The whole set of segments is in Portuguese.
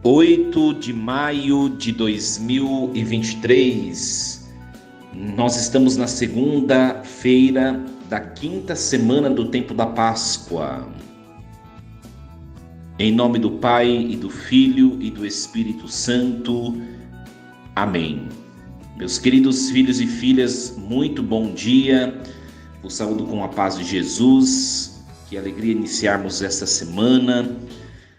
8 de maio de 2023, nós estamos na segunda-feira da quinta semana do tempo da Páscoa. Em nome do Pai, e do Filho, e do Espírito Santo. Amém. Meus queridos filhos e filhas, muito bom dia. Vos saúdo com a paz de Jesus. Que alegria iniciarmos esta semana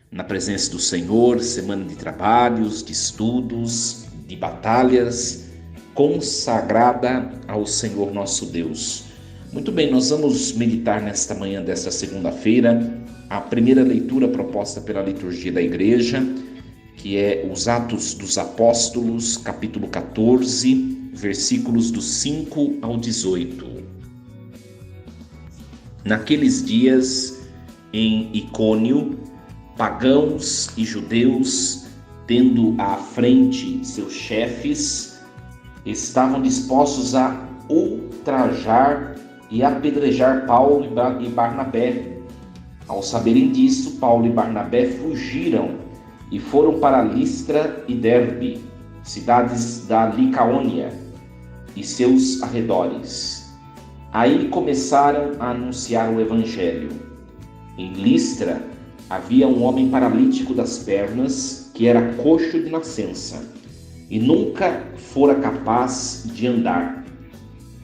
na presença do Senhor, semana de trabalhos, de estudos, de batalhas, consagrada ao Senhor nosso Deus. Muito bem, nós vamos meditar nesta manhã desta segunda-feira a primeira leitura proposta pela liturgia da igreja, que é os Atos dos Apóstolos, capítulo 14, versículos do 5 ao 18. Naqueles dias, em Icônio, pagãos e judeus, tendo à frente seus chefes, estavam dispostos a ultrajar e apedrejar Paulo e Barnabé. Ao saberem disso, Paulo e Barnabé fugiram e foram para Listra e Derbe, cidades da Licaônia e seus arredores. Aí começaram a anunciar o evangelho. Em Listra havia um homem paralítico das pernas, que era coxo de nascença, e nunca fora capaz de andar.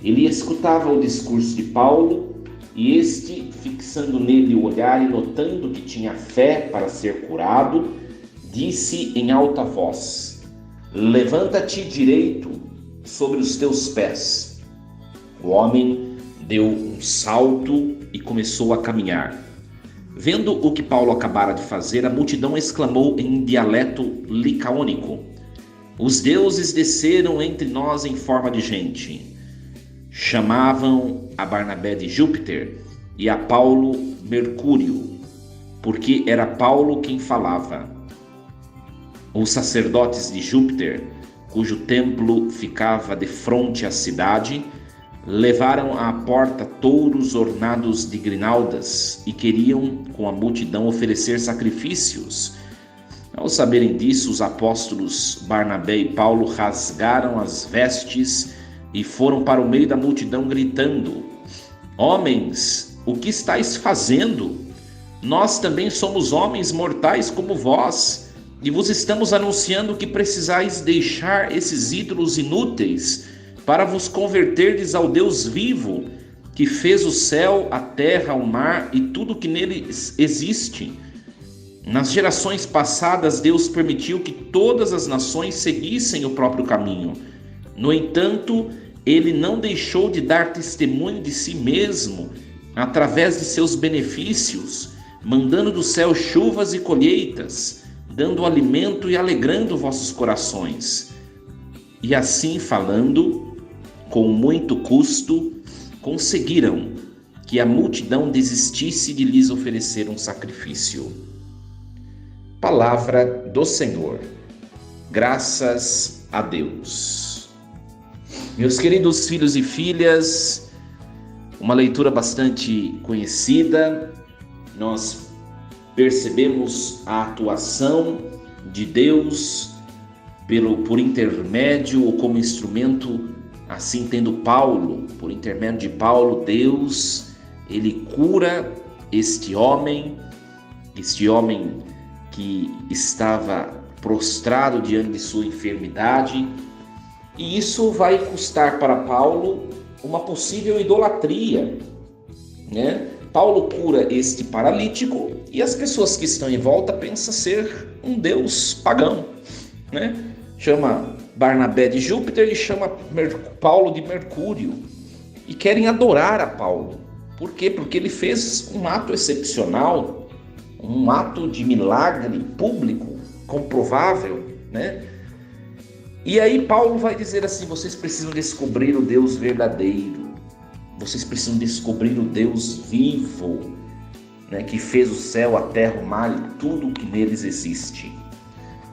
Ele escutava o discurso de Paulo, e este, fixando nele o olhar e notando que tinha fé para ser curado, disse em alta voz: "Levanta-te direito sobre os teus pés." O homem deu um salto e começou a caminhar. Vendo o que Paulo acabara de fazer, a multidão exclamou em dialeto licaônico: "Os deuses desceram entre nós em forma de gente." Chamavam a Barnabé de Júpiter e a Paulo Mercúrio, porque era Paulo quem falava. Os sacerdotes de Júpiter, cujo templo ficava defronte à cidade, levaram à porta touros ornados de grinaldas e queriam com a multidão oferecer sacrifícios. Ao saberem disso, os apóstolos Barnabé e Paulo rasgaram as vestes e foram para o meio da multidão gritando: "Homens, o que estáis fazendo? Nós também somos homens mortais como vós, e vos estamos anunciando que precisais deixar esses ídolos inúteis para vos converterdes ao Deus vivo, que fez o céu, a terra, o mar e tudo que neles existe. Nas gerações passadas, Deus permitiu que todas as nações seguissem o próprio caminho. No entanto, Ele não deixou de dar testemunho de si mesmo através de seus benefícios, mandando do céu chuvas e colheitas, dando alimento e alegrando vossos corações." E assim falando, com muito custo, conseguiram que a multidão desistisse de lhes oferecer um sacrifício. Palavra do Senhor. Graças a Deus. Meus queridos filhos e filhas, uma leitura bastante conhecida. Nós percebemos a atuação de Deus por intermédio ou como instrumento, assim tendo Paulo, por intermédio de Paulo, Deus, ele cura este homem que estava prostrado diante de sua enfermidade, e isso vai custar para Paulo uma possível idolatria, né? Paulo cura este paralítico e as pessoas que estão em volta pensam ser um deus pagão, né? Chama Barnabé de Júpiter e chama Paulo de Mercúrio e querem adorar a Paulo. Por quê? Porque ele fez um ato excepcional, um ato de milagre público, comprovável, né? E aí Paulo vai dizer assim: vocês precisam descobrir o Deus verdadeiro, vocês precisam descobrir o Deus vivo, né, que fez o céu, a terra, o mar e tudo o que neles existe.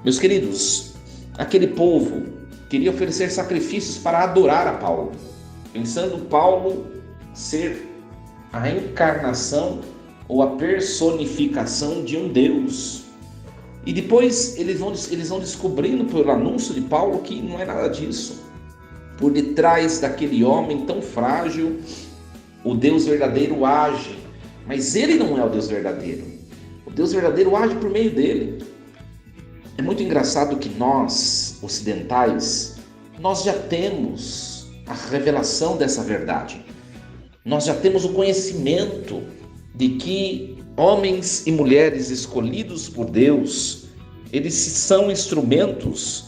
Meus queridos, aquele povo queria oferecer sacrifícios para adorar a Paulo, pensando Paulo ser a encarnação ou a personificação de um Deus. E depois eles vão descobrindo pelo anúncio de Paulo que não é nada disso. Por detrás daquele homem tão frágil, o Deus verdadeiro age. Mas ele não é o Deus verdadeiro. O Deus verdadeiro age por meio dele. É muito engraçado que nós, ocidentais, nós já temos a revelação dessa verdade. Nós já temos o conhecimento de que homens e mulheres escolhidos por Deus, eles são instrumentos,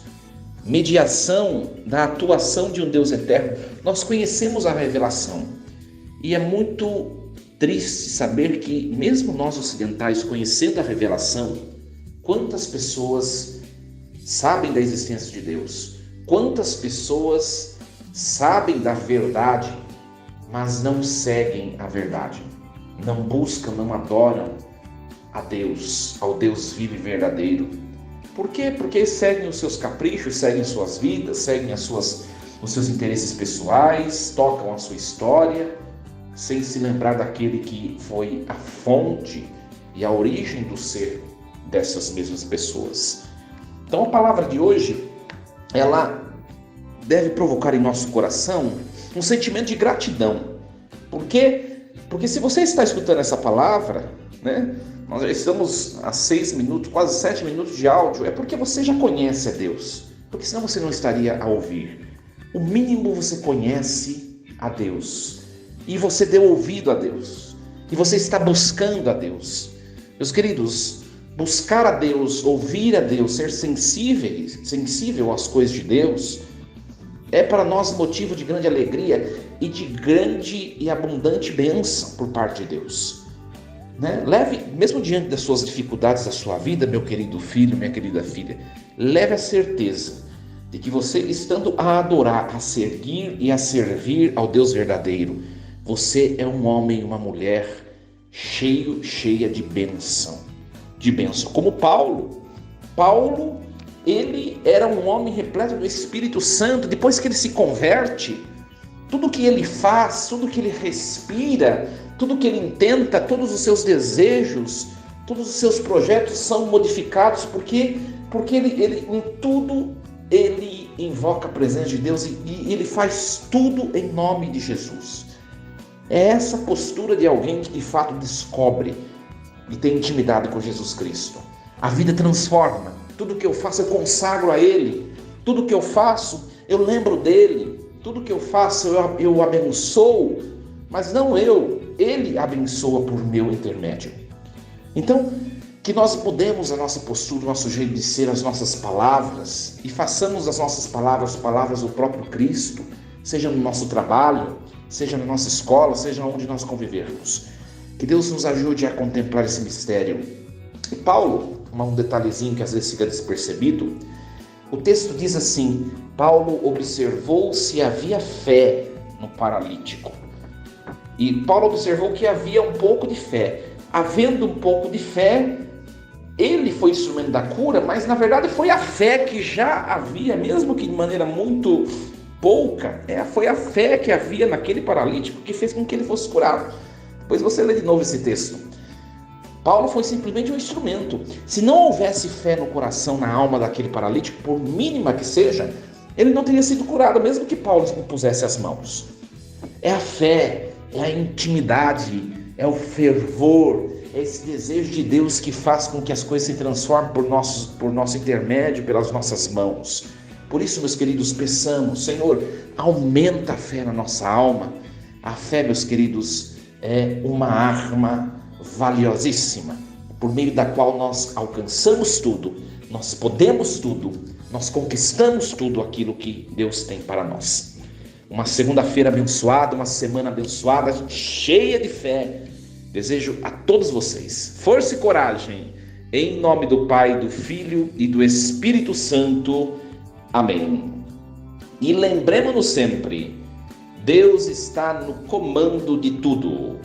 mediação da atuação de um Deus eterno. Nós conhecemos a revelação. E é muito triste saber que, mesmo nós ocidentais, conhecendo a revelação, quantas pessoas sabem da existência de Deus, quantas pessoas sabem da verdade, mas não seguem a verdade, não buscam, não adoram a Deus, ao Deus vivo e verdadeiro. Por quê? Porque seguem os seus caprichos, seguem suas vidas, seguem os seus interesses pessoais, tocam a sua história, sem se lembrar daquele que foi a fonte e a origem do ser dessas mesmas pessoas. Então a palavra de hoje, ela deve provocar em nosso coração um sentimento de gratidão. Por quê? Porque se você está escutando essa palavra, né, nós já estamos a 6 minutos, quase 7 minutos de áudio, é porque você já conhece a Deus. Porque senão você não estaria a ouvir. O mínimo você conhece a Deus. E você deu ouvido a Deus. E você está buscando a Deus. Meus queridos, buscar a Deus, ouvir a Deus, ser sensível às coisas de Deus, é para nós motivo de grande alegria e de grande e abundante bênção por parte de Deus. Né? Leve, mesmo diante das suas dificuldades da sua vida, meu querido filho, minha querida filha, leve a certeza de que você, estando a adorar, a seguir e a servir ao Deus verdadeiro, você é um homem e uma mulher cheia de bênção. Como Paulo. Paulo, ele era um homem repleto do Espírito Santo. Depois que ele se converte, tudo que ele faz, tudo que ele respira, tudo que ele intenta, todos os seus desejos, todos os seus projetos são modificados, porque ele em tudo ele invoca a presença de Deus e ele faz tudo em nome de Jesus. É essa postura de alguém que de fato descobre e tem intimidade com Jesus Cristo. A vida transforma. Tudo que eu faço eu consagro a Ele. Tudo que eu faço eu lembro dEle. Tudo que eu faço eu abençoo. Mas não eu, Ele abençoa por meu intermédio. Então, que nós mudemos a nossa postura, o nosso jeito de ser, as nossas palavras, e façamos as nossas palavras do próprio Cristo, seja no nosso trabalho, seja na nossa escola, seja onde nós convivermos. Que Deus nos ajude a contemplar esse mistério. E Paulo, um detalhezinho que às vezes fica despercebido, o texto diz assim: Paulo observou se havia fé no paralítico. E Paulo observou que havia um pouco de fé. Havendo um pouco de fé, ele foi instrumento da cura, mas na verdade foi a fé que já havia, mesmo que de maneira muito pouca, foi a fé que havia naquele paralítico que fez com que ele fosse curado. Depois você lê de novo esse texto. Paulo foi simplesmente um instrumento. Se não houvesse fé no coração, na alma daquele paralítico, por mínima que seja, ele não teria sido curado, mesmo que Paulo impusesse as mãos. É a fé, é a intimidade, é o fervor, é esse desejo de Deus que faz com que as coisas se transformem por nosso intermédio, pelas nossas mãos. Por isso, meus queridos, peçamos: Senhor, aumenta a fé na nossa alma. A fé, meus queridos, é uma arma valiosíssima, por meio da qual nós alcançamos tudo, nós podemos tudo, nós conquistamos tudo aquilo que Deus tem para nós. Uma segunda-feira abençoada, uma semana abençoada, cheia de fé. Desejo a todos vocês força e coragem, em nome do Pai, do Filho e do Espírito Santo. Amém. E lembremos-nos sempre: Deus está no comando de tudo.